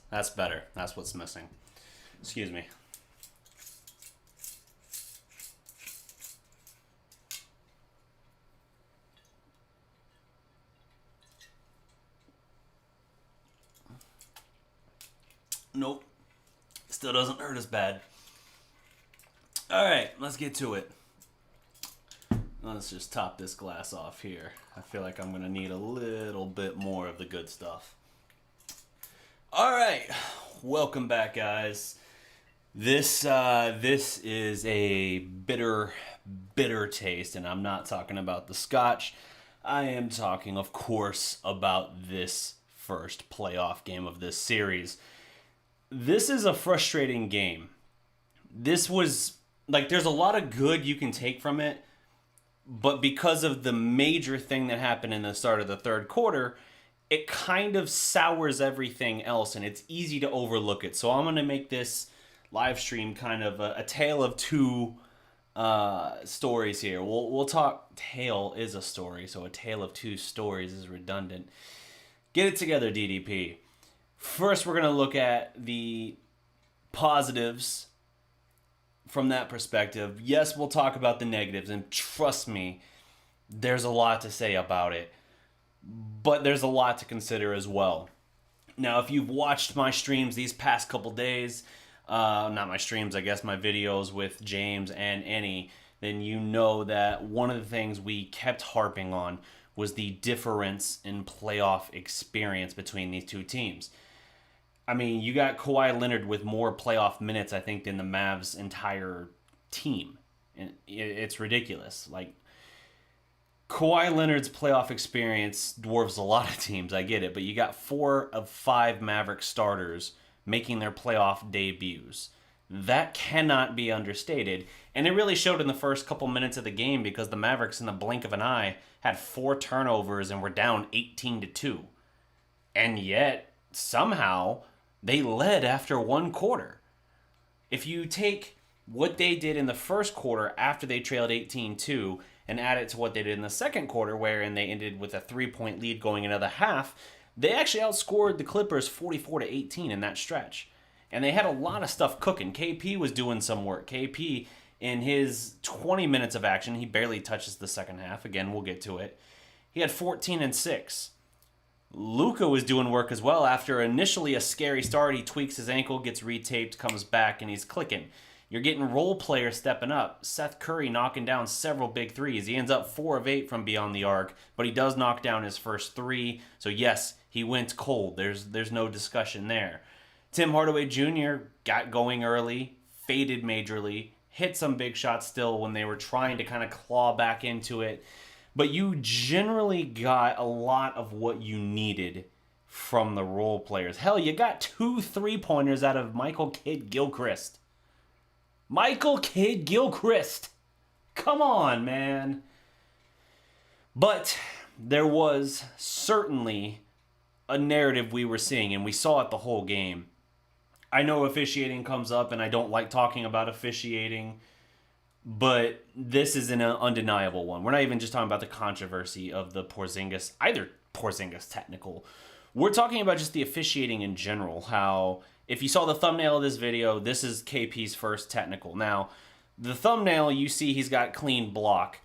That's better. That's what's missing. Excuse me. Nope. Still doesn't hurt as bad. Alright, let's get to it. Let's just top this glass off here. I feel like I'm going to need a little bit more of the good stuff. Alright, welcome back, guys. This is a bitter taste, and I'm not talking about the scotch. I am talking, of course, about this first playoff game of this series. This is a frustrating game. This was, there's a lot of good you can take from it, but because of the major thing that happened in the start of the third quarter, it kind of sours everything else, and it's easy to overlook it. So I'm going to make this live stream kind of a tale of two stories here. We'll talk, tale is a story, so a tale of two stories is redundant. Get it together, DDP. First, we're going to look at the positives from that perspective. Yes, we'll talk about the negatives, and trust me, there's a lot to say about it, but there's a lot to consider as well. Now, if you've watched my streams these past couple days, not my streams, I guess my videos with James and Annie, then you know that one of the things we kept harping on was the difference in playoff experience between these two teams. I mean, you got Kawhi Leonard with more playoff minutes, I think, than the Mavs' entire team. And it's ridiculous. Kawhi Leonard's playoff experience dwarfs a lot of teams, I get it, but you got 4 of 5 Maverick starters making their playoff debuts. That cannot be understated, and it really showed in the first couple minutes of the game because the Mavericks, in the blink of an eye, had 4 turnovers and were down 18-2. And yet, somehow, they led after one quarter. If you take what they did in the first quarter after they trailed 18-2 and add it to what they did in the second quarter, wherein they ended with a 3-point lead going into the half, they actually outscored the Clippers 44-18 in that stretch. And they had a lot of stuff cooking. KP was doing some work. KP, in his 20 minutes of action, he barely touches the second half. Again, we'll get to it. He had 14 and 6. Luka was doing work as well. After initially a scary start, he tweaks his ankle, gets retaped, comes back, and he's clicking. You're getting role players stepping up. Seth Curry knocking down several big threes. He ends up 4 of 8 from beyond the arc, but he does knock down his first 3. So yes, he went cold. There's no discussion there. Tim Hardaway Jr. got going early, faded majorly, hit some big shots still when they were trying to kind of claw back into it. But you generally got a lot of what you needed from the role players. Hell, you got 2 3-pointers out of Michael Kidd-Gilchrist. Michael Kidd-Gilchrist! Come on, man. But there was certainly a narrative we were seeing, and we saw it the whole game. I know officiating comes up, and I don't like talking about officiating, but this is an undeniable one. We're not even just talking about the controversy of the Porzingis, either Porzingis technical. We're talking about just the officiating in general, how if you saw the thumbnail of this video, this is KP's first technical. Now, the thumbnail, you see he's got clean block.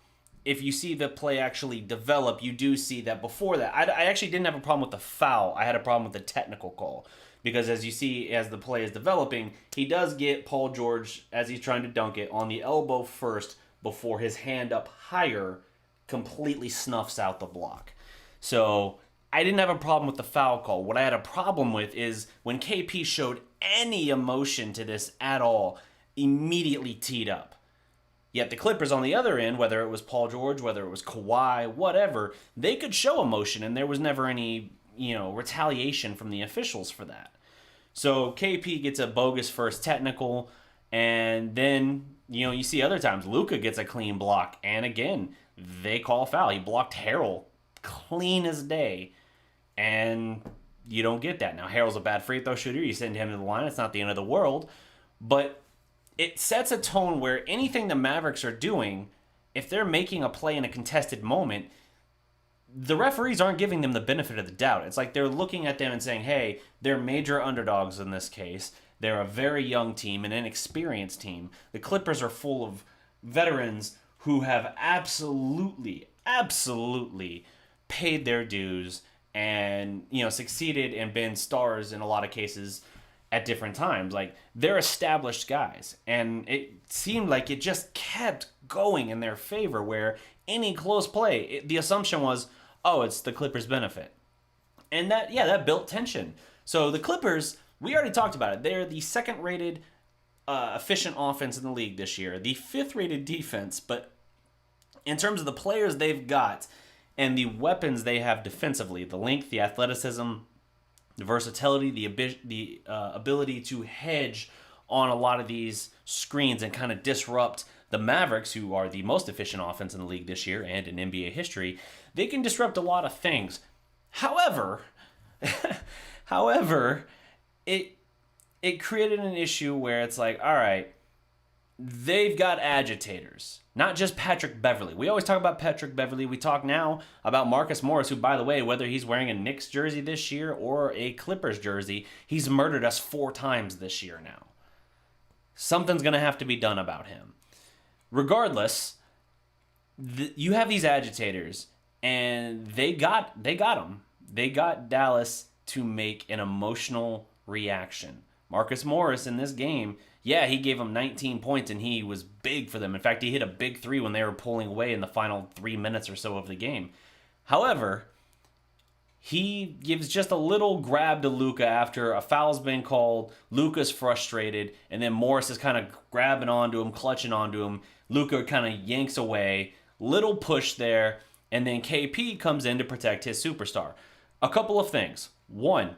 If you see the play actually develop, you do see that before that. I actually didn't have a problem with the foul. I had a problem with the technical call. Because as you see, as the play is developing, he does get Paul George, as he's trying to dunk it, on the elbow first before his hand up higher completely snuffs out the block. So I didn't have a problem with the foul call. What I had a problem with is when KP showed any emotion to this at all, immediately teed up. Yet the Clippers on the other end, whether it was Paul George, whether it was Kawhi, whatever, they could show emotion, and there was never any, retaliation from the officials for that. So KP gets a bogus first technical, and then, you see other times Luka gets a clean block, and again, they call foul. He blocked Harrell clean as day, and you don't get that. Now, Harrell's a bad free throw shooter. You send him to the line. It's not the end of the world, but it sets a tone where anything the Mavericks are doing, if they're making a play in a contested moment, the referees aren't giving them the benefit of the doubt. It's like they're looking at them and saying, hey, they're major underdogs in this case. They're a very young team, an inexperienced team. The Clippers are full of veterans who have absolutely paid their dues and, succeeded and been stars in a lot of cases at different times. Like, they're established guys. And it seemed like it just kept going in their favor, where any close play, the assumption was, oh, it's the Clippers' benefit. And that built tension. So the Clippers, we already talked about it. They're the second-rated efficient offense in the league this year, the fifth-rated defense, but in terms of the players they've got and the weapons they have defensively, the length, the athleticism, the versatility, the ability to hedge on a lot of these screens and kind of disrupt the Mavericks, who are the most efficient offense in the league this year and in NBA history, they can disrupt a lot of things. However, it created an issue where it's like, all right, they've got agitators. Not just Patrick Beverley. We always talk about Patrick Beverley. We talk now about Marcus Morris, who, by the way, whether he's wearing a Knicks jersey this year or a Clippers jersey, he's murdered us 4 times this year now. Something's going to have to be done about him. Regardless, you have these agitators, and they got them. They got Dallas to make an emotional reaction. Marcus Morris in this game, he gave them 19 points, and he was big for them. In fact, he hit a big 3 when they were pulling away in the final 3 minutes or so of the game. However, he gives just a little grab to Luka after a foul's been called. Luka's frustrated, and then Morris is kind of grabbing onto him, clutching onto him. Luka kind of yanks away. Little push there, and then KP comes in to protect his superstar. A couple of things. One,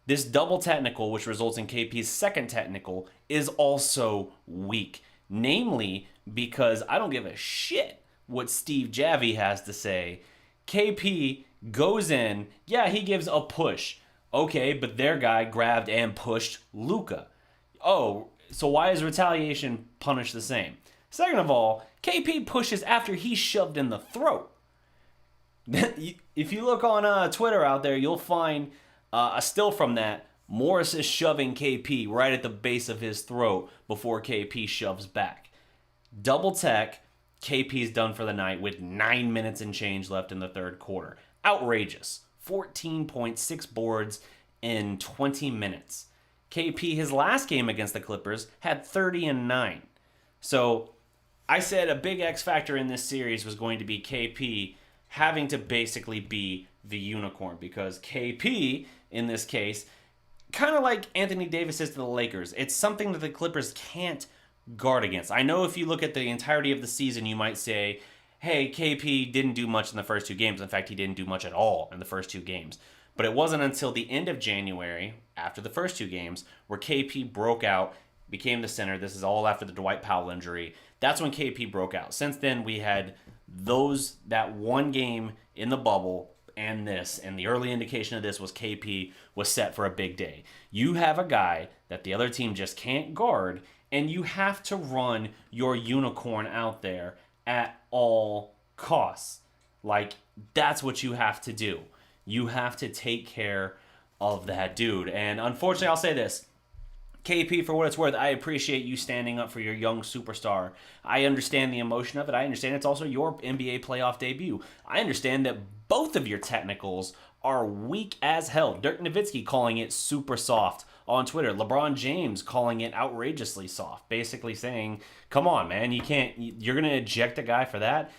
this double technical, which results in KP's second technical, is also weak. Namely, because I don't give a shit what Steve Javie has to say. KP goes in, he gives a push. Okay, but their guy grabbed and pushed Luka. Oh, so why is retaliation punished the same? Second of all, KP pushes after he's shoved in the throat. If you look on Twitter out there, you'll find a still from that. Morris is shoving KP right at the base of his throat before KP shoves back. Double tech, KP's done for the night with 9 minutes and change left in the third quarter. Outrageous. 14.6 boards in 20 minutes. KP, his last game against the Clippers, had 30 and 9. So I said a big X factor in this series was going to be KP having to basically be the unicorn, because KP, in this case, kind of like Anthony Davis is to the Lakers, it's something that the Clippers can't guard against. I know if you look at the entirety of the season, you might say, hey, KP didn't do much in the first 2 games. In fact, he didn't do much at all in the first 2 games. But it wasn't until the end of January, after the first 2 games, where KP broke out, became the center. This is all after the Dwight Powell injury. That's when KP broke out. Since then, we had that one game in the bubble and the early indication of this was KP was set for a big day. You have a guy that the other team just can't guard, and you have to run your unicorn out there at all costs. Like, that's what you have to do. You have to take care of that dude. And unfortunately, I'll say this. KP, for what it's worth, I appreciate you standing up for your young superstar. I understand the emotion of it. I understand it's also your NBA playoff debut. I understand that both of your technicals are weak as hell. Dirk Nowitzki calling it super soft on Twitter. LeBron James calling it outrageously soft. Basically saying, come on, man, you're going to eject a guy for that?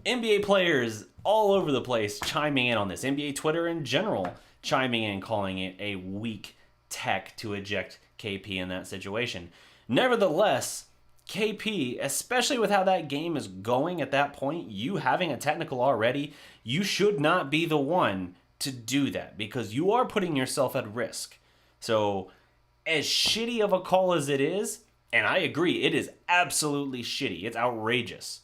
NBA players all over the place chiming in on this. NBA Twitter in general chiming in, calling it a weak tech to eject KP in that situation. Nevertheless, KP, especially with how that game is going at that point, you having a technical already, you should not be the one to do that, because you are putting yourself at risk. So, as shitty of a call as it is, and I agree, it is absolutely shitty, it's outrageous,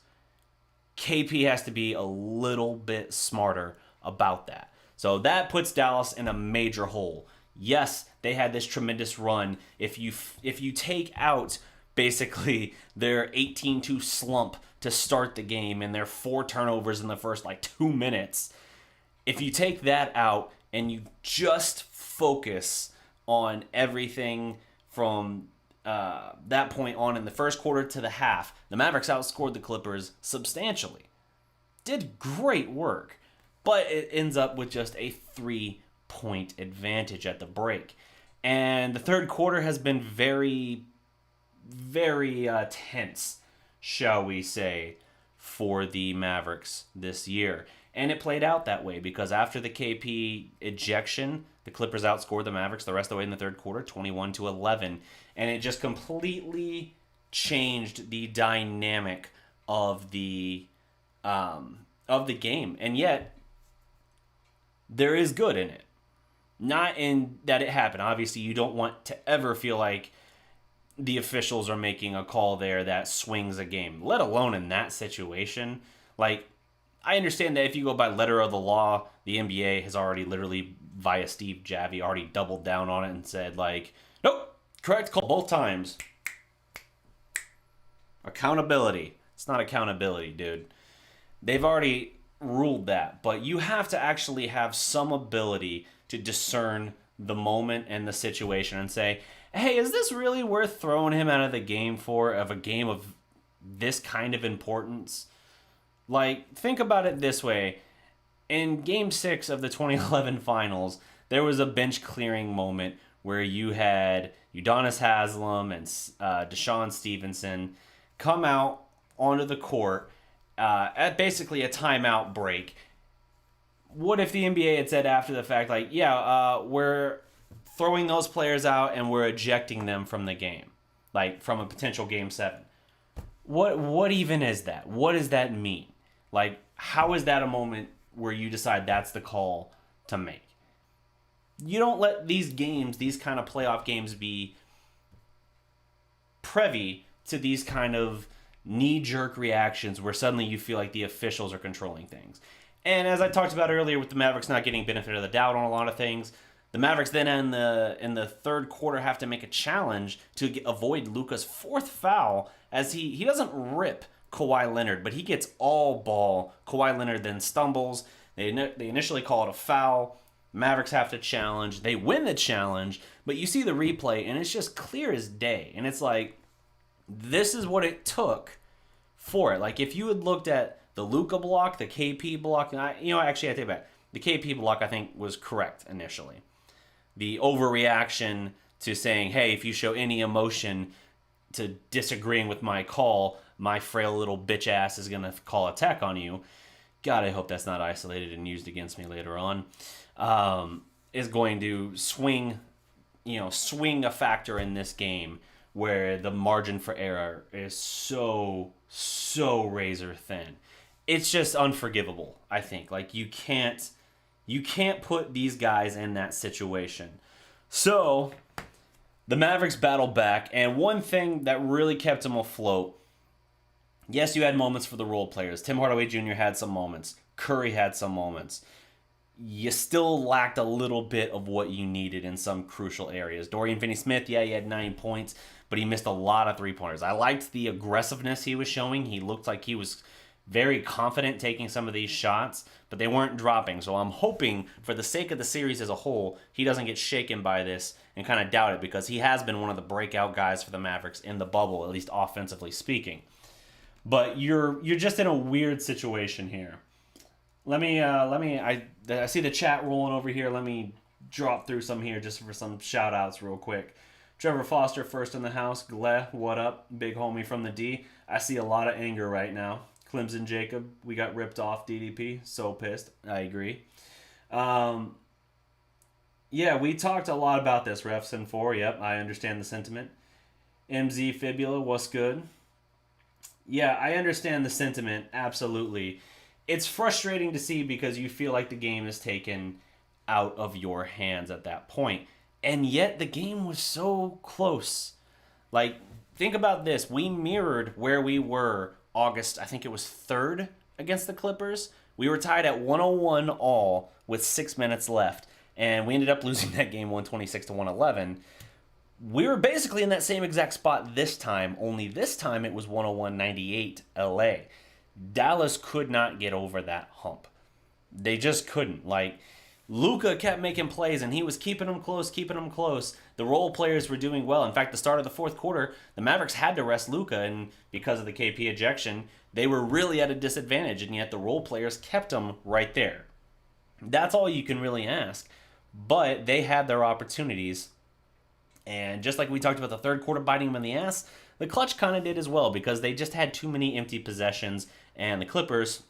KP has to be a little bit smarter about that. So that puts Dallas in a major hole. Yes, they had this tremendous run. If you take out basically their 18-2 slump to start the game and their 4 turnovers in the first 2 minutes, if you take that out and you just focus on everything from that point on in the first quarter to the half, the Mavericks outscored the Clippers substantially. Did great work, but it ends up with just a 3-point advantage at the break. And the third quarter has been very, very tense, shall we say, for the Mavericks this year. And it played out that way because after the KP ejection, the Clippers outscored the Mavericks the rest of the way in the third quarter, 21-11. And it just completely changed the dynamic of the game. And yet, there is good in it. Not in that it happened. Obviously, you don't want to ever feel like the officials are making a call there that swings a game, let alone in that situation. Like, I understand that if you go by letter of the law, the NBA has already literally, via Steve Javie, already doubled down on it and said, like, nope, correct call both times. Accountability. It's not accountability, dude. They've already ruled that, but you have to actually have some ability to discern the moment and the situation and say, hey, is this really worth throwing him out of the game for, of a game of this kind of importance? Like, think about it this way. In Game 6 of the 2011 Finals, there was a bench-clearing moment where you had Udonis Haslem and Deshaun Stevenson come out onto the court at basically a timeout break. What if the NBA had said after the fact, like, yeah, we're throwing those players out and we're ejecting them from the game, like from a potential Game 7? What even is that? What does that mean? Like, how is that a moment where you decide that's the call to make? You don't let these games, these kind of playoff games, be privy to these kind of knee-jerk reactions where suddenly you feel like the officials are controlling things. And as I talked about earlier with the Mavericks not getting benefit of the doubt on a lot of things, the Mavericks then in the third quarter have to make a challenge to avoid Luka's fourth foul as he doesn't rip Kawhi Leonard, but he gets all ball. Kawhi Leonard then stumbles. They initially call it a foul. Mavericks have to challenge. They win the challenge, but you see the replay, and it's just clear as day. And it's like, this is what it took for it. Like, if you had looked at the Luka block, the KP block, and actually I take it back. The KP block, I think, was correct initially. The overreaction to saying, hey, if you show any emotion to disagreeing with my call, my frail little bitch ass is going to call attack on you. God, I hope that's not isolated and used against me later on. Is going to swing a factor in this game where the margin for error is so razor thin. It's just unforgivable, I think. Like, you can't put these guys in that situation. So, the Mavericks battled back, and one thing that really kept them afloat, yes, you had moments for the role players. Tim Hardaway Jr. had some moments. Curry had some moments. You still lacked a little bit of what you needed in some crucial areas. Dorian Finney-Smith, yeah, he had 9 points, but he missed a lot of three-pointers. I liked the aggressiveness he was showing. He looked like he was very confident taking some of these shots, but they weren't dropping. So I'm hoping, for the sake of the series as a whole, he doesn't get shaken by this and kind of doubt it, because he has been one of the breakout guys for the Mavericks in the bubble, at least offensively speaking. But you're just in a weird situation here. I see the chat rolling over here. Let me drop through some here just for some shout outs real quick. Trevor Foster, first in the house. Gle, what up? Big homie from the D. I see a lot of anger right now. Clemson Jacob, we got ripped off DDP. So pissed. I agree. Yeah, we talked a lot about this, Refs and 4. Yep, I understand the sentiment. MZ Fibula, what's good? Yeah, I understand the sentiment, absolutely. It's frustrating to see because you feel like the game is taken out of your hands at that point. And yet the game was so close. Like, think about this. We mirrored where we were August, I think it was 3rd against the Clippers. We were tied at 101 all with 6 minutes left. And we ended up losing that game 126-111. We were basically in that same exact spot this time, only this time it was 101-98 LA. Dallas could not get over that hump. They just couldn't. Like, Luka kept making plays, and he was keeping them close, keeping them close. The role players were doing well. In fact, the start of the fourth quarter, the Mavericks had to rest Luka, and because of the KP ejection, they were really at a disadvantage, and yet the role players kept them right there. That's all you can really ask. But they had their opportunities, and just like we talked about the third quarter biting them in the ass, the clutch kind of did as well because they just had too many empty possessions, and the Clippers,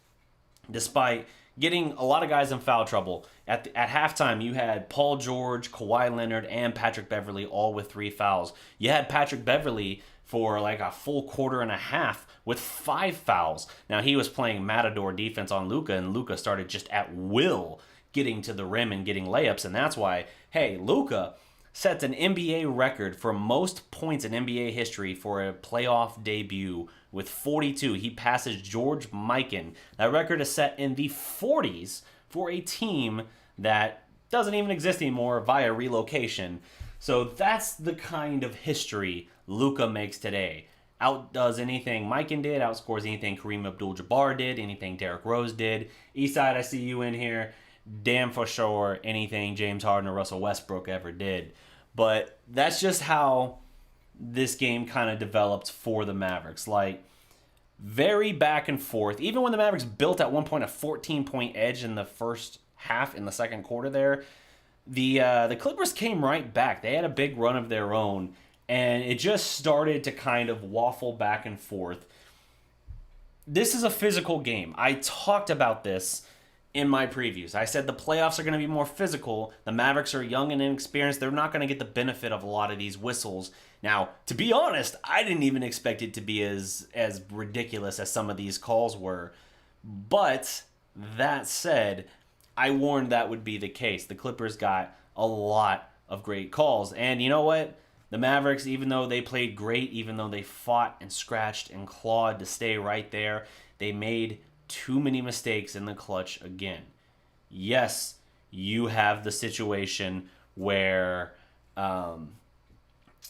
despite getting a lot of guys in foul trouble. At halftime, you had Paul George, Kawhi Leonard, and Patrick Beverley all with 3 fouls. You had Patrick Beverley for like a full quarter and a half with 5 fouls. Now, he was playing matador defense on Luka, and Luka started just at will getting to the rim and getting layups, and that's why, hey, Luka sets an NBA record for most points in NBA history for a playoff debut with 42. He passes George Mikan. That record is set in the 40s for a team that doesn't even exist anymore via relocation. So that's the kind of history Luka makes today. Outdoes anything Mikan did, outscores anything Kareem Abdul-Jabbar did, anything Derrick Rose did. Eastside, I see you in here. Damn for sure anything James Harden or Russell Westbrook ever did. But that's just how this game kind of developed for the Mavericks. Like, very back and forth. Even when the Mavericks built at one point a 14-point edge in the first half, in the second quarter there, the Clippers came right back. They had a big run of their own, and it just started to kind of waffle back and forth. This is a physical game. I talked about this in my previews. I said the playoffs are going to be more physical. The Mavericks are young and inexperienced. They're not going to get the benefit of a lot of these whistles. Now, to be honest, I didn't even expect it to be as ridiculous as some of these calls were. But that said, I warned that would be the case. The Clippers got a lot of great calls. And you know what? The Mavericks, even though they played great, even though they fought and scratched and clawed to stay right there, they made too many mistakes in the clutch again. Yes, you have the situation where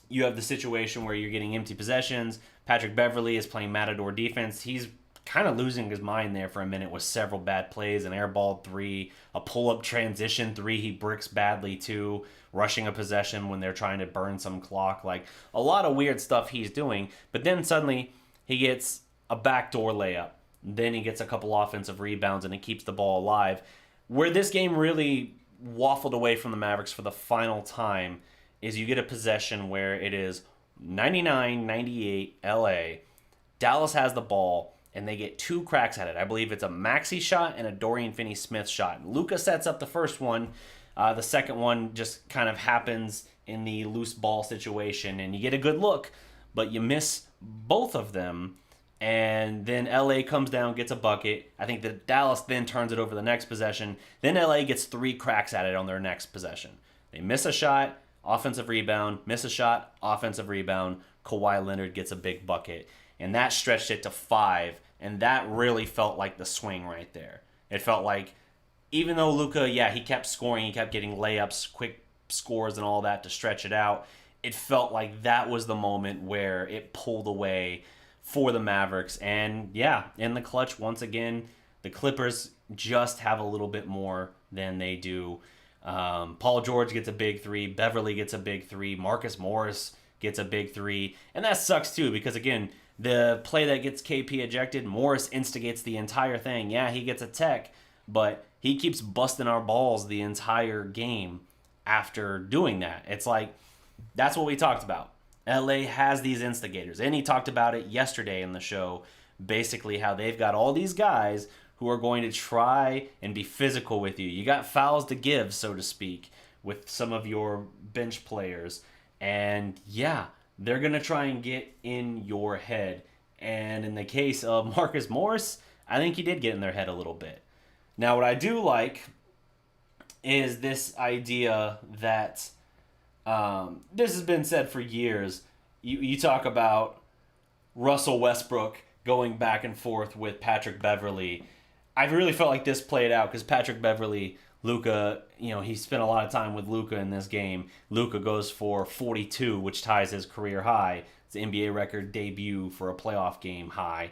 you're getting empty possessions. Patrick Beverley is playing matador defense. He's kind of losing his mind there for a minute with several bad plays, an airball 3, a pull-up transition 3 he bricks badly too, rushing a possession when they're trying to burn some clock. Like, a lot of weird stuff he's doing, but then suddenly he gets a backdoor layup. Then he gets a couple offensive rebounds and it keeps the ball alive. Where this game really waffled away from the Mavericks for the final time is you get a possession where it is 99-98 LA. Dallas has the ball and they get 2 cracks at it. I believe it's a Maxey shot and a Dorian Finney-Smith shot. Luka sets up the first one. The second one just kind of happens in the loose ball situation and you get a good look, but you miss both of them. And then LA comes down, gets a bucket. I think that Dallas then turns it over the next possession. Then LA gets 3 cracks at it on their next possession. They miss a shot, offensive rebound, miss a shot, offensive rebound. Kawhi Leonard gets a big bucket. And that stretched it to 5. And that really felt like the swing right there. It felt like, even though Luka, he kept scoring, he kept getting layups, quick scores and all that to stretch it out, it felt like that was the moment where it pulled away for the Mavericks. And in the clutch, once again, the Clippers just have a little bit more than they do. Paul George gets a big 3. Beverly gets a big 3. Marcus Morris gets a big 3. And that sucks too because, again, the play that gets KP ejected, Morris instigates the entire thing. Yeah, he gets a tech, but he keeps busting our balls the entire game after doing that. It's like, that's what we talked about. LA has these instigators. And he talked about it yesterday in the show, basically how they've got all these guys who are going to try and be physical with you. You got fouls to give, so to speak, with some of your bench players. And they're going to try and get in your head. And in the case of Marcus Morris, I think he did get in their head a little bit. Now, what I do like is this idea that this has been said for years. You talk about Russell Westbrook going back and forth with Patrick Beverley. I really felt like this played out because Patrick Beverley, Luka, he spent a lot of time with Luka in this game. Luka goes for 42, which ties his career high. It's an NBA record debut for a playoff game high.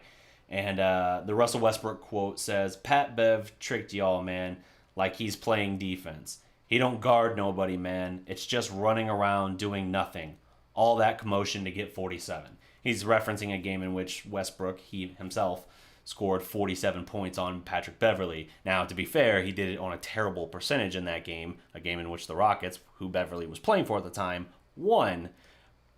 And the Russell Westbrook quote says, Pat Bev tricked y'all, man, like he's playing defense. He don't guard nobody, man. It's just running around doing nothing. All that commotion to get 47. He's referencing a game in which Westbrook, he himself, scored 47 points on Patrick Beverley. Now, to be fair, he did it on a terrible percentage in that game, a game in which the Rockets, who Beverley was playing for at the time, won.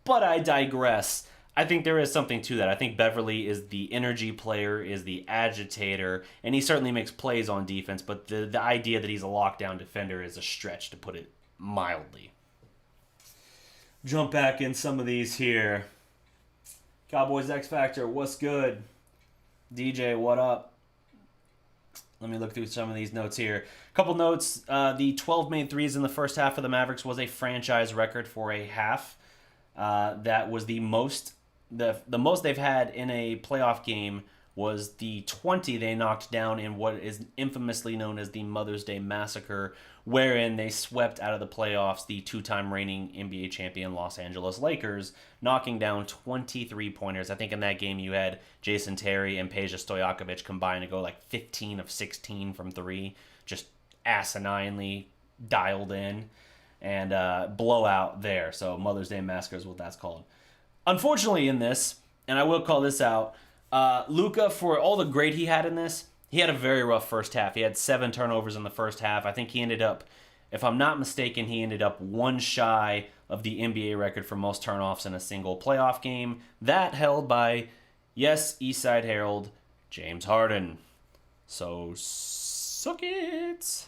But I digress. I think there is something to that. I think Beverley is the energy player, is the agitator, and he certainly makes plays on defense, but the idea that he's a lockdown defender is a stretch, to put it mildly. Jump back in some of these here. Cowboys X Factor, what's good? DJ, what up? Let me look through some of these notes here. Couple notes. The 12 made threes in the first half of the Mavericks was a franchise record for a half. That was the most they've had in a playoff game was the 20 they knocked down in what is infamously known as the Mother's Day Massacre, wherein they swept out of the playoffs the two-time reigning NBA champion Los Angeles Lakers, knocking down 23 pointers. I think in that game you had Jason Terry and Peja Stojakovic combined to go like 15 of 16 from three, just asininely dialed in, and blowout there. So Mother's Day Massacre is what that's called. Unfortunately in this, and I will call this out, Luka, for all the great he had in this, he had a very rough first half. He had 7 turnovers in the first half. I think he ended up, if I'm not mistaken, he ended up one shy of the NBA record for most turnoffs in a single playoff game. That held by, yes, Eastside Herald, James Harden. So, suck it.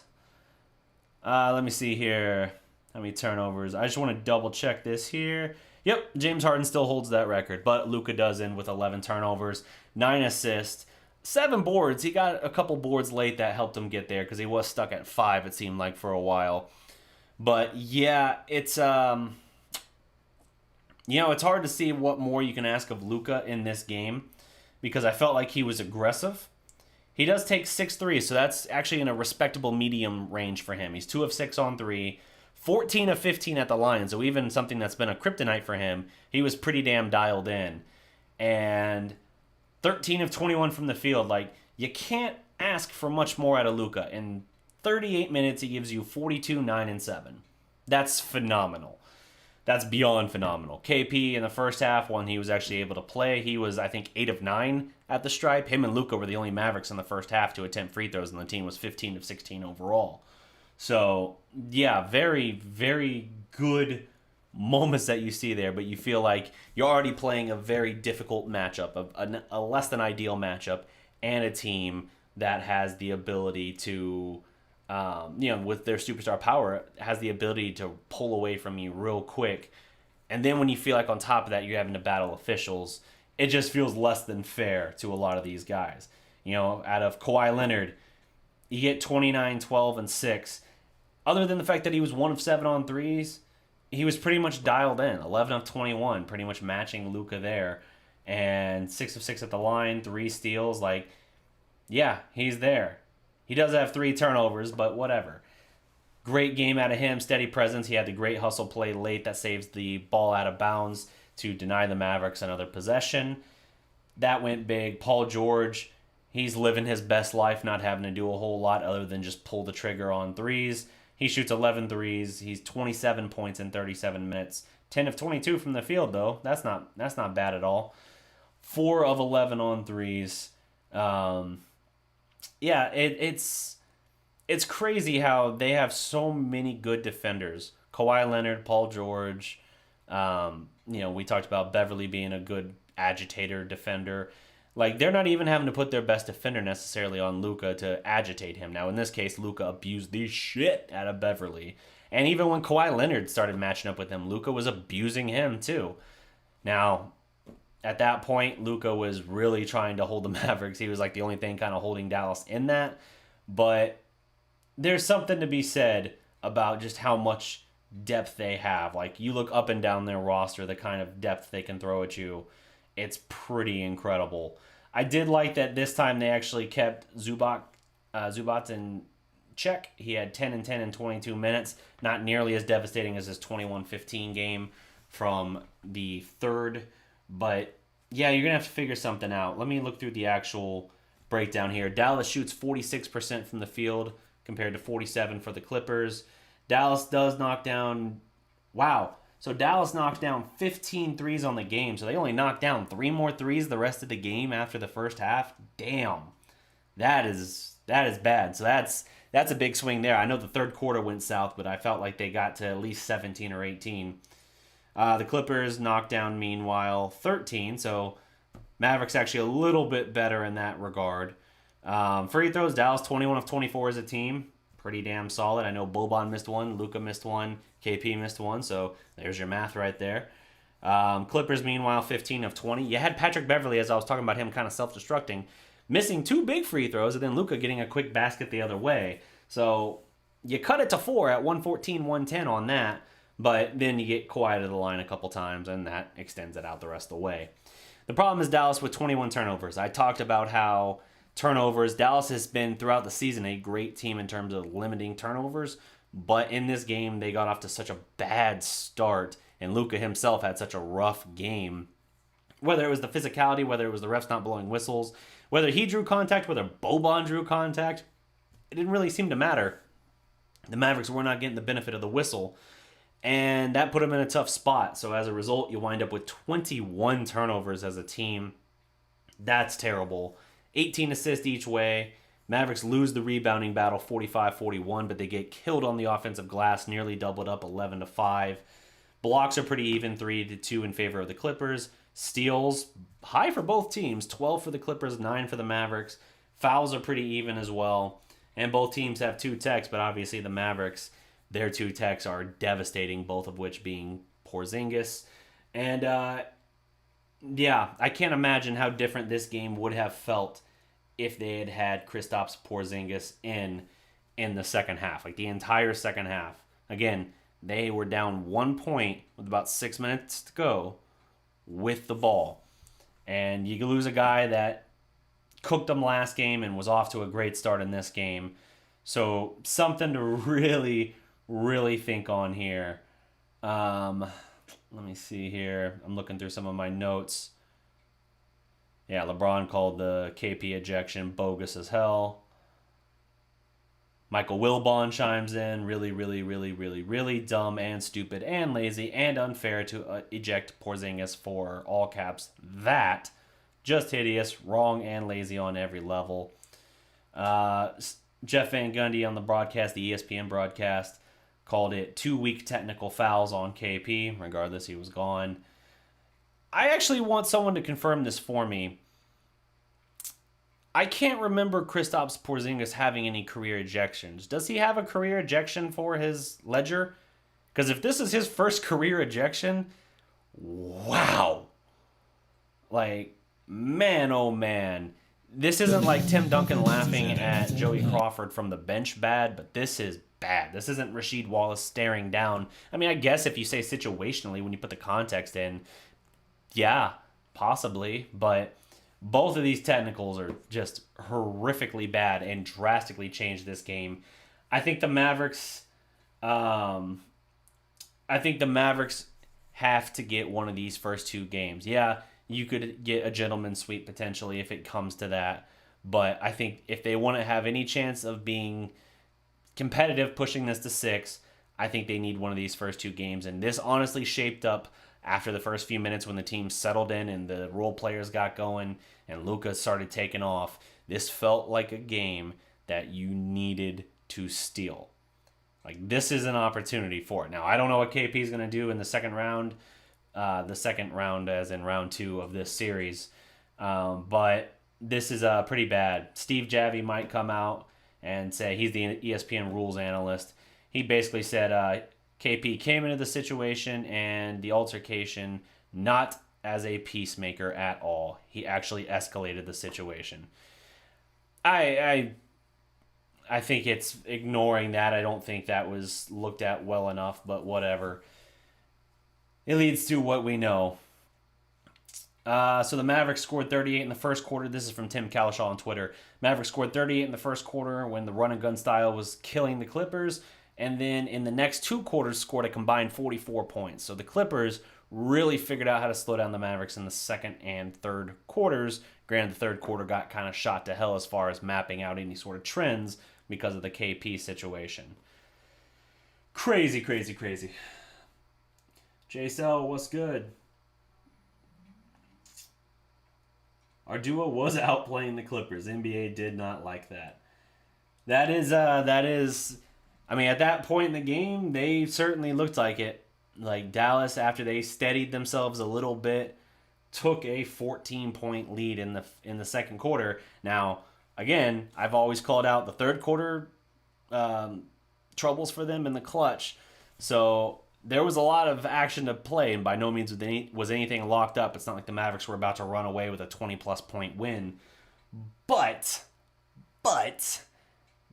Let me see here. How many turnovers? I just want to double check this here. Yep, James Harden still holds that record, but Luka does in with 11 turnovers, 9 assists, 7 boards. He got a couple boards late that helped him get there because he was stuck at 5, it seemed like, for a while. But yeah, it's it's hard to see what more you can ask of Luka in this game because I felt like he was aggressive. He does take 6 threes, so that's actually in a respectable medium range for him. He's 2 of 6 on 3. 14 of 15 at the line, so even something that's been a kryptonite for him, he was pretty damn dialed in. And 13 of 21 from the field. Like, you can't ask for much more out of Luka. In 38 minutes, he gives you 42, 9, and 7. That's phenomenal. That's beyond phenomenal. KP in the first half, when he was actually able to play, he was, I think, 8 of 9 at the stripe. Him and Luka were the only Mavericks in the first half to attempt free throws, and the team was 15 of 16 overall. So, yeah, very, very good moments that you see there, but you feel like you're already playing a very difficult matchup, a less than ideal matchup, and a team that has the ability to, with their superstar power, has the ability to pull away from you real quick. And then when you feel like on top of that you're having to battle officials, it just feels less than fair to a lot of these guys. Out of Kawhi Leonard, you get 29, 12, and 6. Other than the fact that he was 1 of 7 on threes, he was pretty much dialed in. 11 of 21, pretty much matching Luka there. And 6 of 6 at the line, 3 steals. Like, yeah, he's there. He does have 3 turnovers, but whatever. Great game out of him, steady presence. He had the great hustle play late that saves the ball out of bounds to deny the Mavericks another possession. That went big. Paul George, he's living his best life, not having to do a whole lot other than just pull the trigger on threes. He shoots 11 threes. He's 27 points in 37 minutes. 10 of 22 from the field, though. That's not bad at all. 4 of 11 on threes. It's crazy how they have so many good defenders. Kawhi Leonard, Paul George. We talked about Beverley being a good agitator defender. Like, they're not even having to put their best defender necessarily on Luka to agitate him. Now, in this case, Luka abused the shit out of Beverley. And even when Kawhi Leonard started matching up with him, Luka was abusing him too. Now, at that point, Luka was really trying to hold the Mavericks. He was like the only thing kind of holding Dallas in that. But there's something to be said about just how much depth they have. Like, you look up and down their roster, the kind of depth they can throw at you. It's pretty incredible. I did like that this time they actually kept Zubac in check. He had 10 and 10 in 22 minutes. Not nearly as devastating as his 21-15 game from the third. But Yeah, you're going to have to figure something out. Let me look through the actual breakdown here. Dallas shoots 46% from the field compared to 47 for the Clippers. Dallas does knock down. Wow. So Dallas knocked down 15 threes on the game. So they only knocked down 3 more threes the rest of the game after the first half. Damn. That is bad. So that's a big swing there. I know the third quarter went south, but I felt like they got to at least 17 or 18. The Clippers knocked down, meanwhile, 13. So Mavericks actually a little bit better in that regard. Free throws, Dallas 21 of 24 as a team. Pretty damn solid. I know Boban missed one, Luka missed one, KP missed one. So there's your math right there. Clippers, meanwhile, 15 of 20. You had Patrick Beverly, as I was talking about him kind of self-destructing, missing 2 big free throws, and then Luka getting a quick basket the other way. So you cut it to 4 at 114, 110 on that, but then you get Kawhi to the line a couple times, and that extends it out the rest of the way. The problem is Dallas with 21 turnovers. I talked about how turnovers, Dallas has been throughout the season a great team in terms of limiting turnovers, but in this game they got off to such a bad start, and Luka himself had such a rough game. Whether it was the physicality, whether it was the refs not blowing whistles, whether he drew contact, whether Boban drew contact, it didn't really seem to matter. The Mavericks were not getting the benefit of the whistle, and that put them in a tough spot. So as a result, you wind up with 21 turnovers as a team. That's terrible. 18 assists each way. Mavericks lose the rebounding battle 45-41, but they get killed on the offensive glass, nearly doubled up 11-5. Blocks are pretty even, 3-2 in favor of the Clippers. Steals, high for both teams, 12 for the Clippers, 9 for the Mavericks. Fouls are pretty even as well. And both teams have 2 techs, but obviously the Mavericks, their 2 techs are devastating, both of which being Porzingis. And yeah, I can't imagine how different this game would have felt if they had had Kristaps Porzingis in the second half, like the entire second half. Again, they were down 1 point with about 6 minutes to go with the ball. And you lose a guy that cooked them last game and was off to a great start in this game. So something to really, really think on here. Let me see here. I'm looking through some of my notes. Yeah, LeBron called the KP ejection bogus as hell. Michael Wilbon chimes in. Really, really, really, really, really dumb and stupid and lazy and unfair to eject Porzingis for all caps. That, just hideous, wrong and lazy on every level. Jeff Van Gundy on the broadcast, the ESPN broadcast, called it 2 weak technical fouls on KP. Regardless, he was gone. I actually want someone to confirm this for me. I can't remember Kristaps Porzingis having any career ejections. Does he have a career ejection for his ledger? Because if this is his first career ejection, wow. Like, man, oh man. This isn't like Tim Duncan laughing at Joey Crawford from the bench bad, but this is bad. This isn't Rasheed Wallace staring down. I mean, I guess if you say situationally when you put the context in, yeah, possibly, but both of these technicals are just horrifically bad and drastically changed this game. I think the Mavericks have to get one of these first 2 games. Yeah, you could get a gentleman's sweep potentially if it comes to that, but I think if they want to have any chance of being competitive pushing this to 6, I think they need one of these first 2 games, and this honestly shaped up after the first few minutes when the team settled in and the role players got going and Luka started taking off. This felt like a game that you needed to steal. Like, this is an opportunity for it. Now, I don't know what KP is going to do in the second round as in round 2 of this series, but this is pretty bad. Steve Javie might come out and say, he's the ESPN rules analyst. He basically said KP came into the situation and the altercation not as a peacemaker at all. He actually escalated the situation. I think it's ignoring that. I don't think that was looked at well enough, but whatever. It leads to what we know. So the Mavericks scored 38 in the first quarter. This is from Tim Calishaw on Twitter. Mavericks scored 38 in the first quarter when the run and gun style was killing the Clippers. and then in the next 2 quarters scored a combined 44 points. So the Clippers really figured out how to slow down the Mavericks in the second and third quarters. Granted, the third quarter got kind of shot to hell as far as mapping out any sort of trends because of the KP situation. Crazy, crazy, crazy. JSL, what's good? Our duo was outplaying the Clippers. NBA did not like that. That is, I mean, at that point in the game, they certainly looked like it. Like Dallas, after they steadied themselves a little bit, took a 14-point lead in the second quarter. Now, again, I've always called out the third quarter troubles for them in the clutch. So there was a lot of action to play, and by no means was anything locked up. It's not like the Mavericks were about to run away with a 20-plus point win. But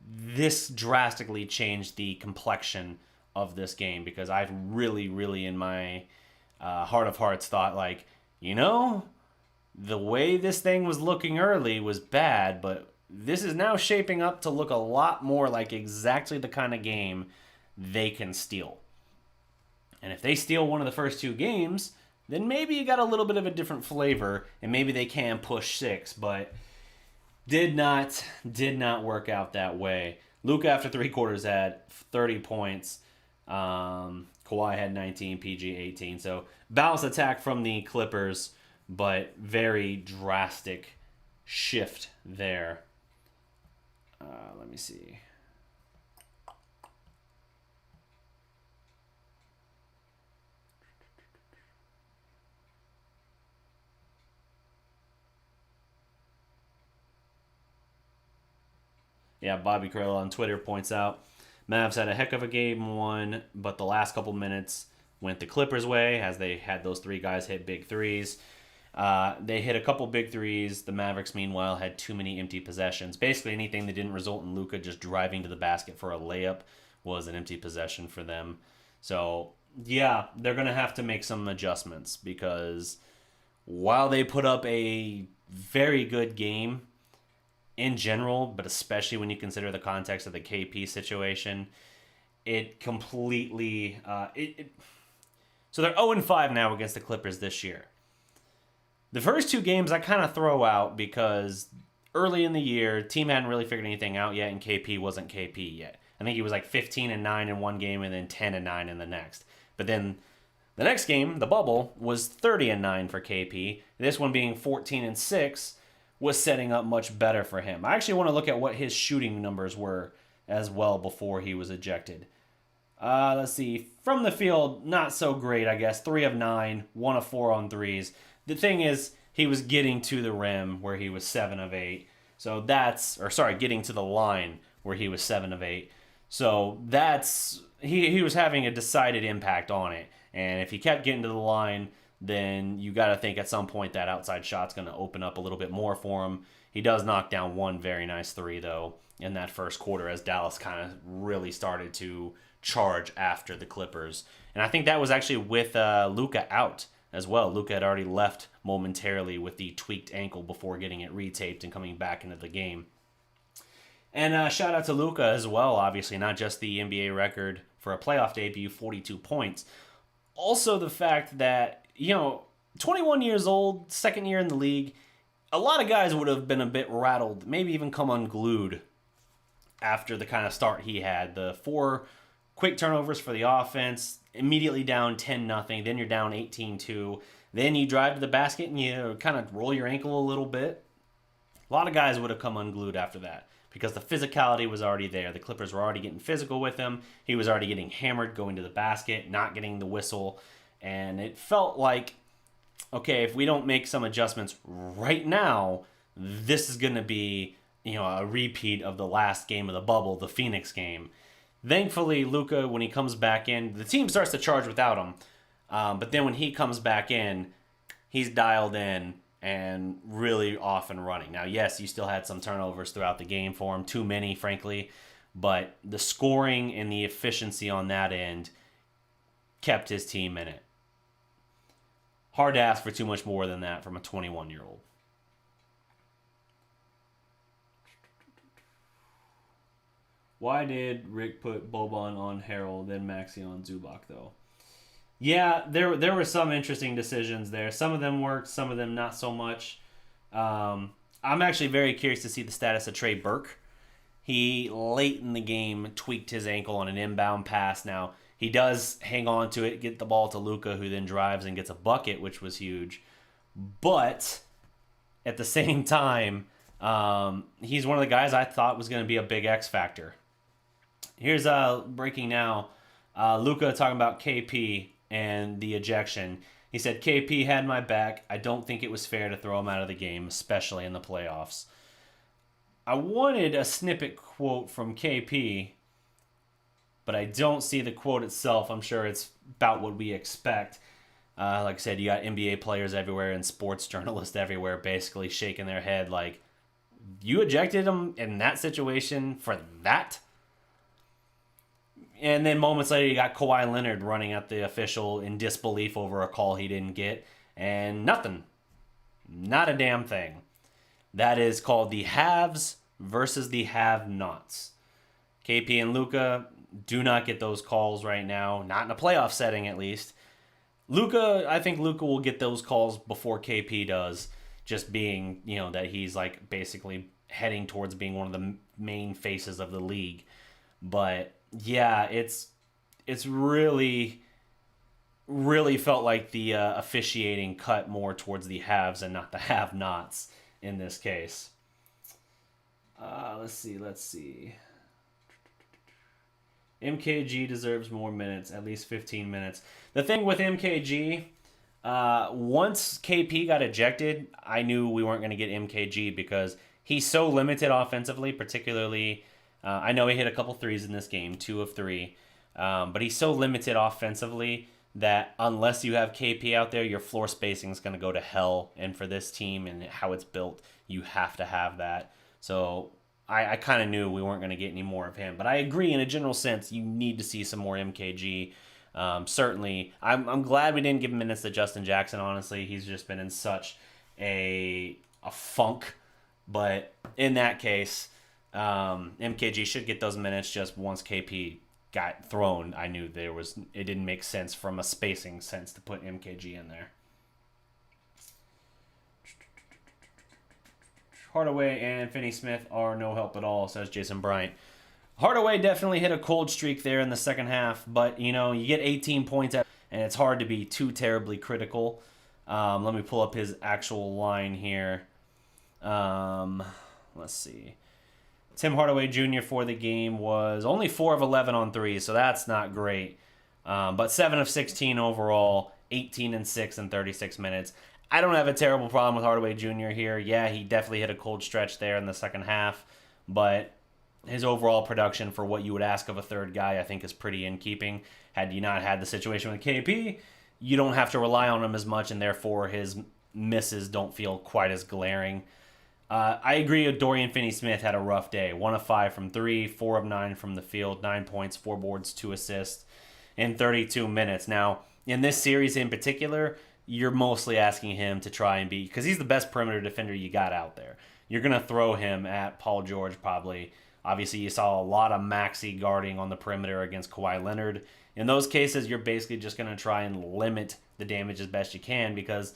this drastically changed the complexion of this game, because I've really in my heart of hearts thought, like, the way this thing was looking early was bad, but this is now shaping up to look a lot more like exactly the kind of game they can steal. And if they steal one of the first 2 games, then maybe you got a little bit of a different flavor, and maybe they can push 6, but did not work out that way. Luka, after 3 quarters, had 30 points. Kawhi had 19, PG 18. So balanced attack from the Clippers, but very drastic shift there. Let me see. Yeah, Bobby Carell on Twitter points out, Mavs had a heck of a game 1, but the last couple minutes went the Clippers' way as they had those 3 guys hit big threes. They hit a couple big threes. The Mavericks, meanwhile, had too many empty possessions. Basically, anything that didn't result in Luka just driving to the basket for a layup was an empty possession for them. So, yeah, they're going to have to make some adjustments, because while they put up a very good game in general, but especially when you consider the context of the KP situation, it completely... So they're 0-5 now against the Clippers this year. The first 2 games I kind of throw out because early in the year, team hadn't really figured anything out yet, and KP wasn't KP yet. I think he was like 15-9 in one game and then 10-9 in the next. But then the next game, the bubble, was 30-9 for KP. This one being 14-6 was setting up much better for him. I actually want to look at what his shooting numbers were as well before he was ejected. Let's see. From the field, not so great, I guess. 3 of 9, 1 of 4 on threes. The thing is, he was getting to the rim where he was 7 of 8. So getting to the line where he was 7 of 8. So he was having a decided impact on it. And if he kept getting to the line, then you got to think at some point that outside shot's going to open up a little bit more for him. He does knock down one very nice 3, though, in that first quarter as Dallas kind of really started to charge after the Clippers. And I think that was actually with Luka out as well. Luka had already left momentarily with the tweaked ankle before getting it retaped and coming back into the game. And shout out to Luka as well, obviously, not just the NBA record for a playoff debut, 42 points. Also the fact that, 21 years old, second year in the league, a lot of guys would have been a bit rattled, maybe even come unglued after the kind of start he had. The 4 quick turnovers for the offense, immediately down 10-0, then you're down 18-2. Then you drive to the basket and you kind of roll your ankle a little bit. A lot of guys would have come unglued after that because the physicality was already there. The Clippers were already getting physical with him. He was already getting hammered going to the basket, not getting the whistle. And it felt like, okay, if we don't make some adjustments right now, this is going to be, a repeat of the last game of the bubble, the Phoenix game. Thankfully, Luka, when he comes back in, the team starts to charge without him. But then when he comes back in, he's dialed in and really off and running. Now, yes, you still had some turnovers throughout the game for him, too many, frankly. But the scoring and the efficiency on that end kept his team in it. Hard to ask for too much more than that from a 21-year-old. Why did Rick put Boban on Harold, then Maxi on Zubac, though? Yeah, there were some interesting decisions there. Some of them worked, some of them not so much. I'm actually very curious to see the status of Trey Burke. He, late in the game, tweaked his ankle on an inbound pass. Now, he does hang on to it, get the ball to Luka, who then drives and gets a bucket, which was huge. But at the same time, he's one of the guys I thought was going to be a big X factor. Here's breaking now. Luka talking about KP and the ejection. He said, KP had my back. I don't think it was fair to throw him out of the game, especially in the playoffs. I wanted a snippet quote from KP, but I don't see the quote itself. I'm sure it's about what we expect. Like I said, you got NBA players everywhere and sports journalists everywhere basically shaking their head like, you ejected him in that situation for that? And then moments later, you got Kawhi Leonard running at the official in disbelief over a call he didn't get. And nothing. Not a damn thing. That is called the haves versus the have-nots. KP and Luka do not get those calls right now. Not in a playoff setting, at least. I think Luka will get those calls before KP does. Just being, that he's like basically heading towards being one of the main faces of the league. But yeah, it's really felt like the officiating cut more towards the haves and not the have-nots in this case. Let's see. MKG deserves more minutes, at least 15 minutes. The thing with MKG, once KP got ejected, I knew we weren't going to get MKG because he's so limited offensively, particularly. I know he hit a couple threes in this game, 2 of 3. But he's so limited offensively that unless you have KP out there, your floor spacing is going to go to hell. And for this team and how it's built, you have to have that. So I kind of knew we weren't going to get any more of him. But I agree, in a general sense, you need to see some more MKG. Certainly, I'm glad we didn't give minutes to Justin Jackson, honestly. He's just been in such a funk. But in that case, MKG should get those minutes. Just once KP got thrown, I knew it didn't make sense from a spacing sense to put MKG in there. Hardaway and Finney-Smith are no help at all, says Jason Bryant. Hardaway definitely hit a cold streak there in the second half, but you get 18 points and it's hard to be too terribly critical. Let me pull up his actual line here. Let's see. Tim Hardaway Jr. for the game was only 4 of 11 on threes, so that's not great. But 7 of 16 overall, 18 and 6 in 36 minutes. I don't have a terrible problem with Hardaway Jr. here. Yeah, he definitely hit a cold stretch there in the second half, but his overall production for what you would ask of a third guy, I think, is pretty in keeping. Had you not had the situation with KP, you don't have to rely on him as much, and therefore his misses don't feel quite as glaring. I agree with Dorian Finney-Smith had a rough day. 1 of 5 from 3, 4 of 9 from the field, 9 points, 4 boards, 2 assists in 32 minutes. Now, in this series in particular, you're mostly asking him to try and because he's the best perimeter defender you got out there. You're going to throw him at Paul George probably. Obviously, you saw a lot of Maxi guarding on the perimeter against Kawhi Leonard. In those cases, you're basically just going to try and limit the damage as best you can because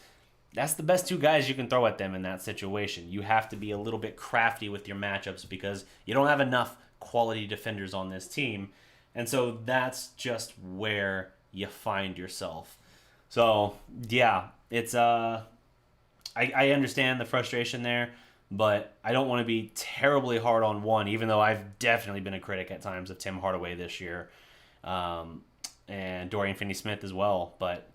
that's the best 2 guys you can throw at them in that situation. You have to be a little bit crafty with your matchups because you don't have enough quality defenders on this team. And so that's just where you find yourself. So, yeah, it's I understand the frustration there, but I don't want to be terribly hard on one, even though I've definitely been a critic at times of Tim Hardaway this year, and Dorian Finney-Smith as well. But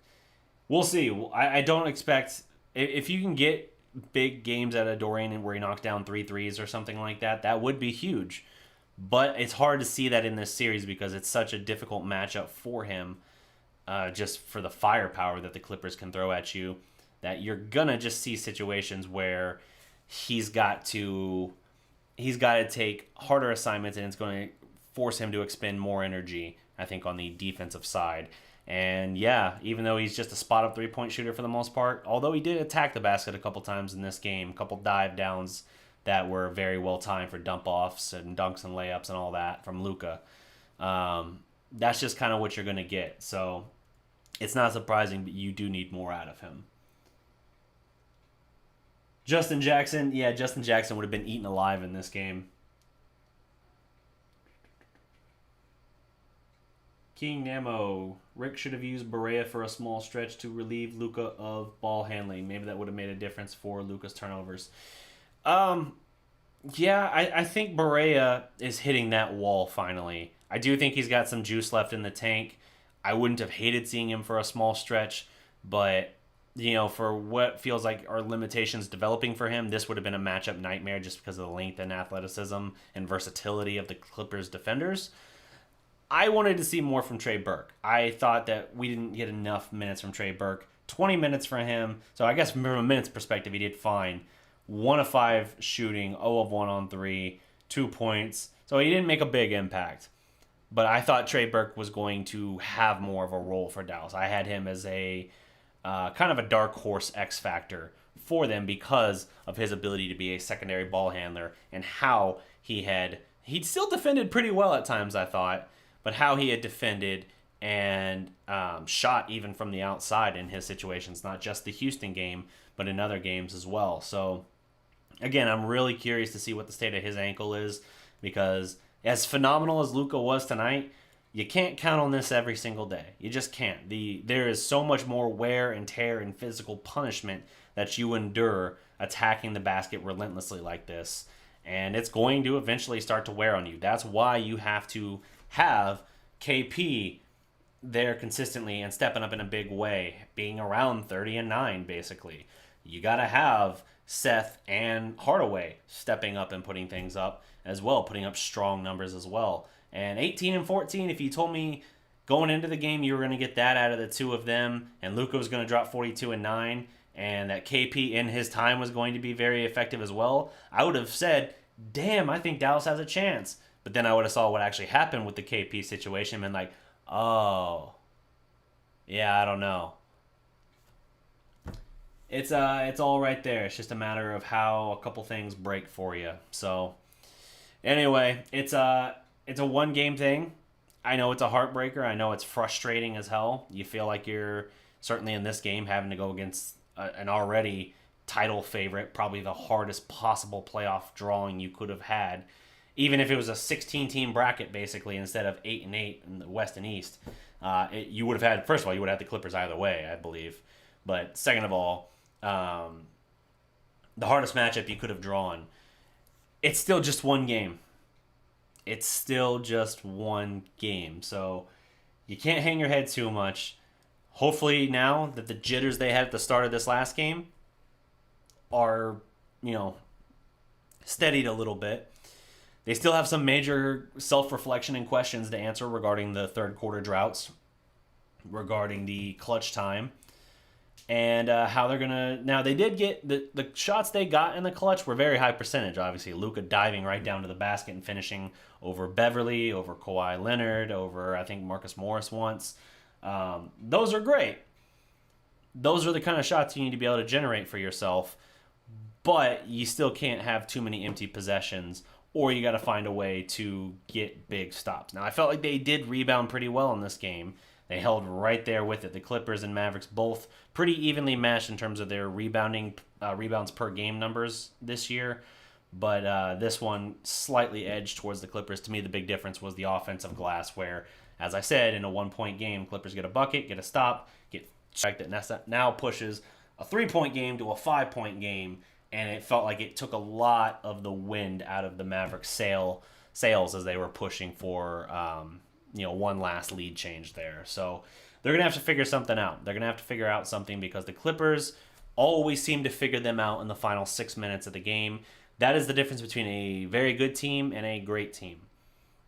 we'll see. I don't expect if you can get big games out of Dorian where he knocks down 3 threes or something like that, that would be huge. But it's hard to see that in this series because it's such a difficult matchup for him. Just for the firepower that the Clippers can throw at you, that you're going to just see situations where he's got to take harder assignments and it's going to force him to expend more energy, I think, on the defensive side. And yeah, even though he's just a spot-up 3-point shooter for the most part, although he did attack the basket a couple times in this game, a couple dive downs that were very well timed for dump offs and dunks and layups and all that from Luka. That's just kind of what you're going to get. So it's not surprising, but you do need more out of him. Justin Jackson would have been eaten alive in this game. King Namo, Rick should have used Barea for a small stretch to relieve Luka of ball handling. Maybe that would have made a difference for Luka's turnovers. Yeah, I think Barea is hitting that wall finally. I do think he's got some juice left in the tank. I wouldn't have hated seeing him for a small stretch, but for what feels like are limitations developing for him, this would have been a matchup nightmare just because of the length and athleticism and versatility of the Clippers defenders. I wanted to see more from Trey Burke. I thought that we didn't get enough minutes from Trey Burke. 20 minutes for him. So I guess from a minutes perspective, he did fine. 1 of 5 shooting, 0 of 1 on 3, 2 points. So he didn't make a big impact. But I thought Trey Burke was going to have more of a role for Dallas. I had him as a kind of a dark horse X factor for them because of his ability to be a secondary ball handler and how he'd still defended pretty well at times, I thought, but how he had defended and shot even from the outside in his situations, not just the Houston game, but in other games as well. So, again, I'm really curious to see what the state of his ankle is because as phenomenal as Luka was tonight, you can't count on this every single day. You just can't. There is so much more wear and tear and physical punishment that you endure attacking the basket relentlessly like this. And it's going to eventually start to wear on you. That's why you have to have KP there consistently and stepping up in a big way, being around 30-9 basically. You got to have Seth and Hardaway stepping up and putting things up as well, putting up strong numbers as well. And 18 and 14, if you told me going into the game you were going to get that out of the two of them and Luka was going to drop 42 and 9 and that KP in his time was going to be very effective as well, I would have said, damn, I think Dallas has a chance. But then I would have saw what actually happened with the KP situation and been like, oh, yeah, I don't know. It's all right there. It's just a matter of how a couple things break for you. So anyway, it's a one-game thing. I know it's a heartbreaker. I know it's frustrating as hell. You feel like you're certainly in this game having to go against an already title favorite, probably the hardest possible playoff drawing you could have had. Even if it was a 16-team bracket, basically, instead of 8 and 8 in the West and East, you would have had. First of all, you would have had the Clippers either way, I believe. But second of all, the hardest matchup you could have drawn. It's still just one game. It's still just one game, so you can't hang your head too much. Hopefully, now that the jitters they had at the start of this last game are, steadied a little bit. They still have some major self-reflection and questions to answer regarding the third quarter droughts, regarding the clutch time, and how they're going to... Now, they did get... The shots they got in the clutch were very high percentage, obviously. Luka diving right down to the basket and finishing over Beverly, over Kawhi Leonard, over, I think, Marcus Morris once. Those are great. Those are the kind of shots you need to be able to generate for yourself, but you still can't have too many empty possessions, or you got to find a way to get big stops. Now, I felt like they did rebound pretty well in this game. They held right there with it. The Clippers and Mavericks both pretty evenly matched in terms of their rebounds per game numbers this year. But this one slightly edged towards the Clippers. To me, the big difference was the offensive glass where, as I said, in a one-point game, Clippers get a bucket, get a stop, get strike that now pushes a 3-point game to a 5-point game. And it felt like it took a lot of the wind out of the Mavericks' sails as they were pushing for one last lead change there. So they're going to have to figure something out. They're going to have to figure out something because the Clippers always seem to figure them out in the final 6 minutes of the game. That is the difference between a very good team and a great team.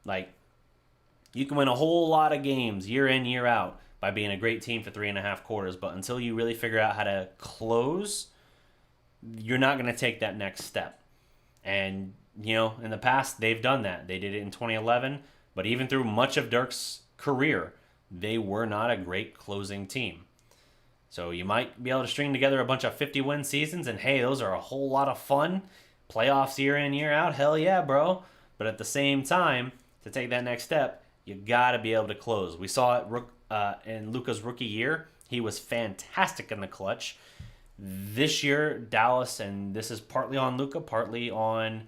Like, you can win a whole lot of games year in, year out by being a great team for 3.5 quarters, but until you really figure out how to close, you're not going to take that next step. And, in the past, they've done that. They did it in 2011, but even through much of Dirk's career, they were not a great closing team. So you might be able to string together a bunch of 50-win seasons, and hey, those are a whole lot of fun, Playoffs year in, year out, hell yeah, bro. But at the same time, to take that next step, you got to be able to close. We saw it in Luka's rookie year. He was fantastic in the clutch. This year, Dallas, and this is partly on Luka, partly on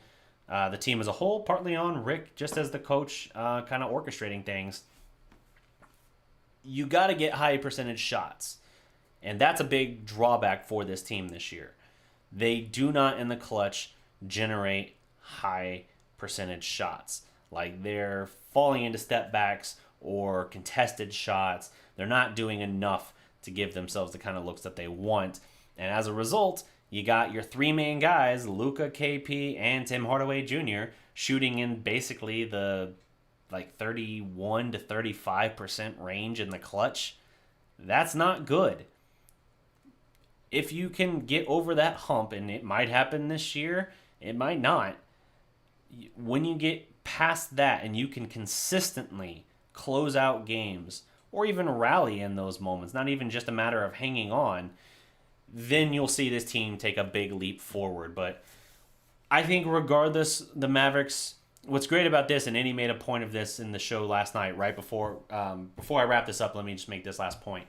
the team as a whole, partly on Rick, just as the coach, kind of orchestrating things. You got to get high percentage shots. And that's a big drawback for this team this year. They do not, in the clutch, generate high percentage shots. Like, they're falling into step backs or contested shots. They're not doing enough to give themselves the kind of looks that they want. And as a result, you got your three main guys, Luka, KP, and Tim Hardaway Jr., shooting in basically the 31 to 35% range in the clutch. That's not good. If you can get over that hump, and it might happen this year, it might not. When you get past that and you can consistently close out games or even rally in those moments, not even just a matter of hanging on, then you'll see this team take a big leap forward. But I think regardless, the Mavericks, what's great about this, and Andy made a point of this in the show last night, right before I wrap this up, let me just make this last point.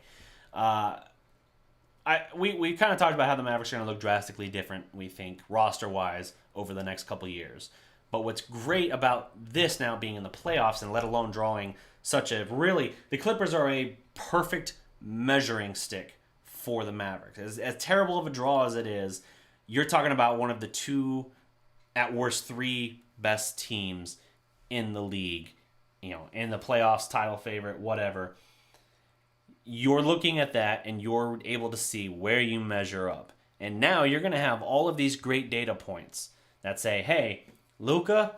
We kind of talked about how the Mavericks are going to look drastically different, we think, roster-wise, over the next couple years. But what's great about this now being in the playoffs, and let alone drawing the Clippers are a perfect measuring stick for the Mavericks. As terrible of a draw as it is, you're talking about one of the two, at worst, three best teams in the league, in the playoffs, title favorite, whatever. You're looking at that and you're able to see where you measure up. And now you're going to have all of these great data points that say, hey, Luka,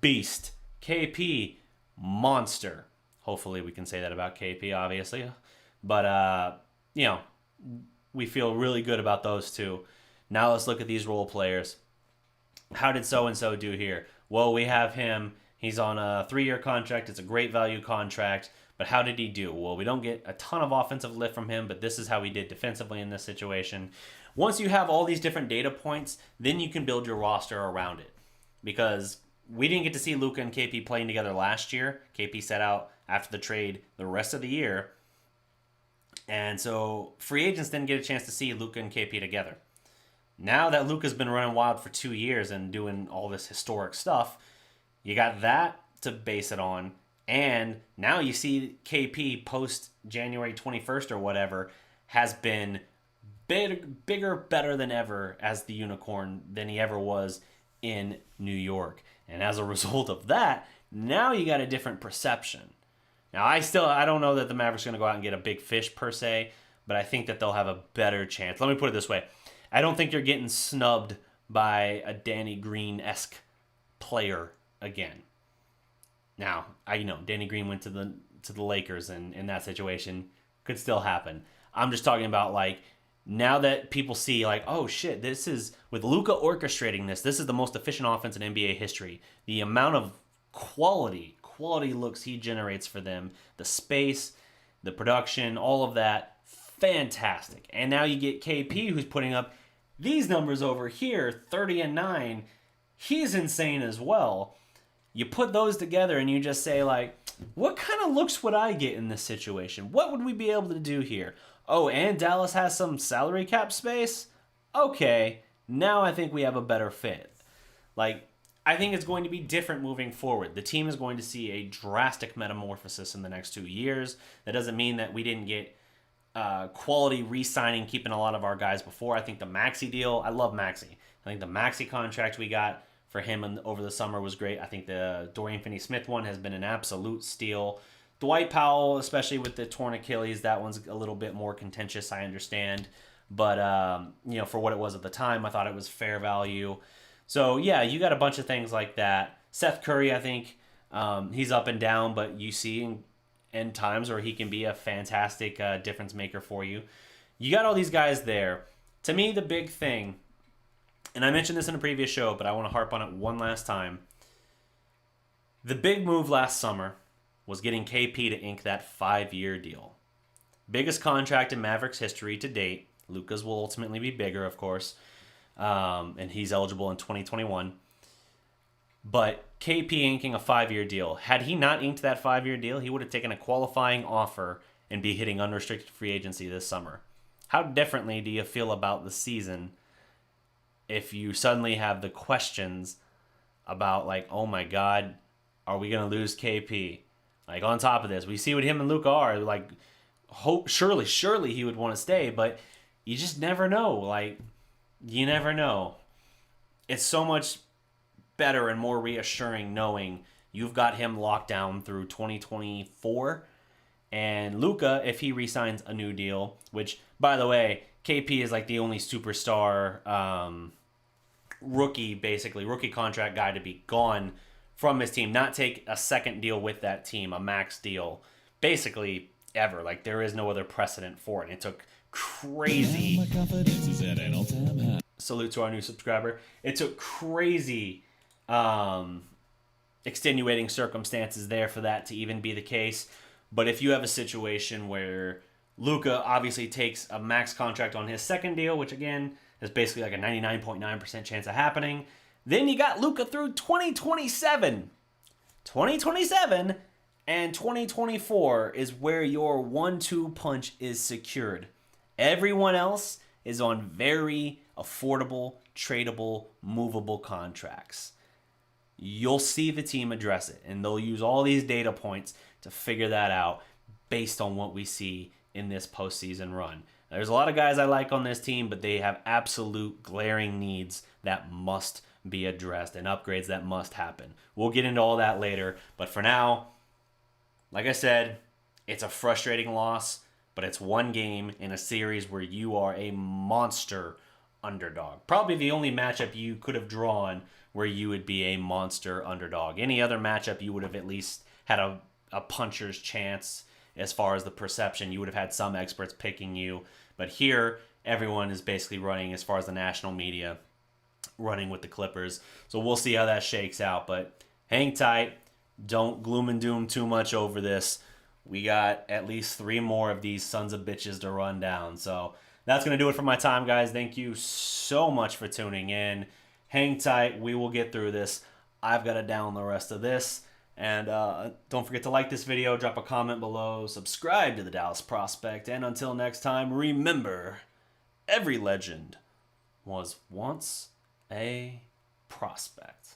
beast. KP, monster. Hopefully we can say that about KP, obviously. But, we feel really good about those two. Now let's look at these role players. How did so-and-so do here? Well, we have him. He's on a 3-year contract. It's a great value contract. But how did he do? Well, we don't get a ton of offensive lift from him, but this is how he did defensively in this situation. Once you have all these different data points, then you can build your roster around it. Because we didn't get to see Luka and KP playing together last year. KP set out after the trade the rest of the year. And so free agents didn't get a chance to see Luka and KP together. Now that Luka's been running wild for 2 years and doing all this historic stuff, you got that to base it on. And now you see KP post January 21st or whatever has been bigger, better than ever as the unicorn than he ever was in New York. And as a result of that, now you got a different perception. Now, I don't know that the Mavericks are going to go out and get a big fish per se, but I think that they'll have a better chance. Let me put it this way. I don't think you're getting snubbed by a Danny Green-esque player again. Now, I know Danny Green went to the Lakers, and in that situation could still happen. I'm just talking about, now that people see, oh shit, this is, with Luka orchestrating this is the most efficient offense in NBA history. The amount of quality looks he generates for them, the space, the production, all of that, fantastic. And now you get KP, who's putting up these numbers over here, 30 and 9. He's insane as well. You put those together and you just say, what kind of looks would I get in this situation? What would we be able to do here? Oh, and Dallas has some salary cap space? Okay, now I think we have a better fit. I think it's going to be different moving forward. The team is going to see a drastic metamorphosis in the next 2 years. That doesn't mean that we didn't get quality re-signing, keeping a lot of our guys before. I think the Maxey deal, I love Maxey. I think the Maxey contract we got for him over the summer was great. I think the Dorian Finney-Smith one has been an absolute steal. Dwight Powell, especially with the torn Achilles, that one's a little bit more contentious, I understand. But, for what it was at the time, I thought it was fair value. So, yeah, you got a bunch of things like that. Seth Curry, I think, he's up and down, but you see in times where he can be a fantastic difference maker for you. You got all these guys there. To me, the big thing, and I mentioned this in a previous show, but I want to harp on it one last time. The big move last summer was getting KP to ink that 5-year deal. Biggest contract in Mavericks history to date. Luka's will ultimately be bigger, of course. and he's eligible in 2021. But KP inking a 5-year deal. Had he not inked that 5-year deal, he would have taken a qualifying offer and be hitting unrestricted free agency this summer. How differently do you feel about the season if you suddenly have the questions about, like, oh my God, are we going to lose KP? Like, on top of this, we see what him and Luka are. Like, surely he would want to stay, but you just never know. Like, you never know. It's so much better and more reassuring knowing you've got him locked down through 2024. And Luka, if he re-signs a new deal, which, by the way, KP is like the only superstar rookie contract guy to be gone from his team, not take a second deal with that team, a max deal, basically ever. Like, there is no other precedent for it. It took crazy. Salute to our new subscriber. It took crazy extenuating circumstances there for that to even be the case. But if you have a situation where Luka obviously takes a max contract on his second deal, which again is basically like a 99.9% chance of happening, then you got Luka through 2027. 2027 and 2024 is where your 1-2 punch is secured. Everyone else is on very affordable, tradable, movable contracts. You'll see the team address it, and they'll use all these data points to figure that out based on what we see in this postseason run. There's a lot of guys I like on this team, but they have absolute glaring needs that must be addressed and upgrades that must happen. We'll get into all that later, but for now, like I said, it's a frustrating loss, but it's one game in a series where you are a monster underdog. Probably the only matchup you could have drawn where you would be a monster underdog. Any other matchup, you would have at least had a puncher's chance as far as the perception. You would have had some experts picking you. But here, everyone is basically running, as far as the national media, running with the Clippers. So we'll see how that shakes out. But hang tight. Don't gloom and doom too much over this. We got at least 3 more of these sons of bitches to run down. So that's going to do it for my time, guys. Thank you so much for tuning in. Hang tight. We will get through this. I've got to down the rest of this. And don't forget to like this video, drop a comment below, subscribe to the Dallas Prospect, and until next time, remember, every legend was once a prospect.